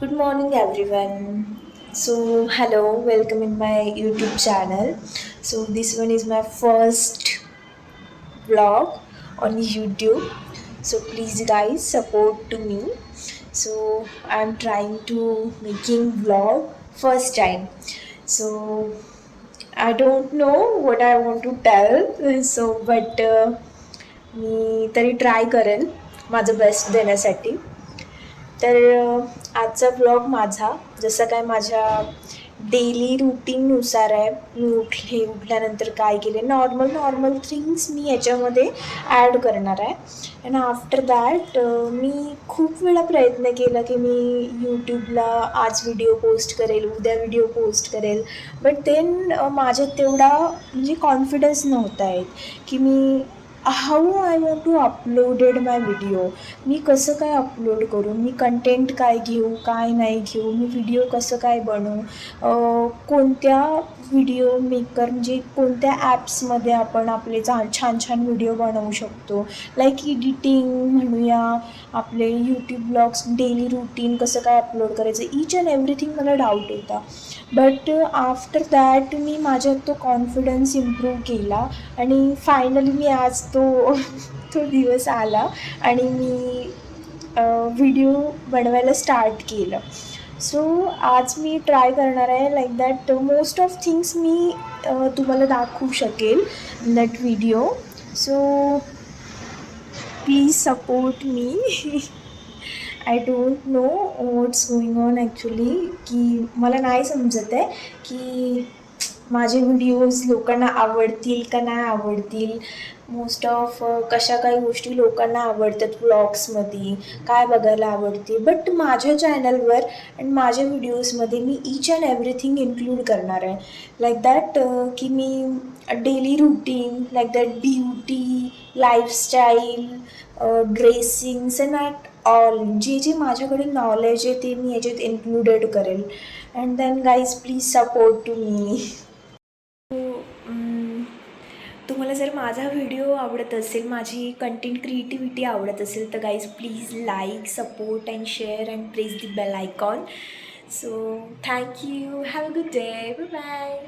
Good morning, everyone. So, hello, welcome in my YouTube channel. So, this one is my first vlog on YouTube. So, please, guys, support to me. So, I'm trying to making vlog first time. So, I don't know what I want to tell. So, but मी तरी try करेन माझं best देण्यासाठी. तर आजचा blog माझा जसं काय माझ्या डेली रुटीननुसार आहे. मी उठल्यानंतर काय केले नॉर्मल नॉर्मल थिंग्स मी याच्यामध्ये ॲड करणार आहे. अँड आफ्टर दॅट मी खूप वेळा प्रयत्न केला की मी यूट्यूबला आज व्हिडिओ पोस्ट करेल, उद्या व्हिडिओ पोस्ट करेल. बट देन माझ्यात तेवढा म्हणजे कॉन्फिडन्स नव्हता येत की मी how I want to uploaded my video. मी कसं काय अपलोड करू, मी कंटेंट काय घेऊ काय नाही घेऊ, मी व्हिडिओ कसं काय बनवू, कोणत्या व्हिडिओ मेकर म्हणजे कोणत्या ॲप्समध्ये आपण आपले छान छान व्हिडिओ बनवू शकतो. लाईक एडिटिंग म्हणूया, आपले यूट्यूब ब्लॉग्स डेली रूटीन कसं काय अपलोड करायचं, ईच अँड एव्हरीथिंग मला डाऊट होता. बट आफ्टर दॅट मी माझ्यात तो कॉन्फिडन्स इम्प्रूव्ह केला आणि फायनली मी आज तो तो दिवस आला आणि मी व्हिडिओ बनवायला स्टार्ट केलं. सो आज मी ट्राय करणार आहे like that most of things मी तुम्हाला दाखवू शकेल in that video. So please support me. I don't know what's going on actually, की मला नाही समजत आहे की माझे व्हिडिओज लोकांना आवडतील का नाही आवडतील. मोस्ट ऑफ कशा काही गोष्टी लोकांना आवडतात व्लॉग्समध्ये, काय बघायला आवडते. बट माझ्या चॅनलवर आणि माझ्या व्हिडिओजमध्ये मी ईच अँड एव्हरीथिंग इन्क्लूड करणार आहे. लाईक दॅट की मी daily routine, like that beauty, lifestyle, dressings and at all जे जे माझ्याकडे नॉलेज आहे ते मी याच्यात इन्क्लुडेड करेल. And then guys please support to मी. तुम्हाला जर माझा व्हिडिओ आवडत असेल, माझी कंटेंट क्रिएटिव्हिटी आवडत असेल तर guys please like, support and share and press the bell icon. So thank you, have a good day, bye bye.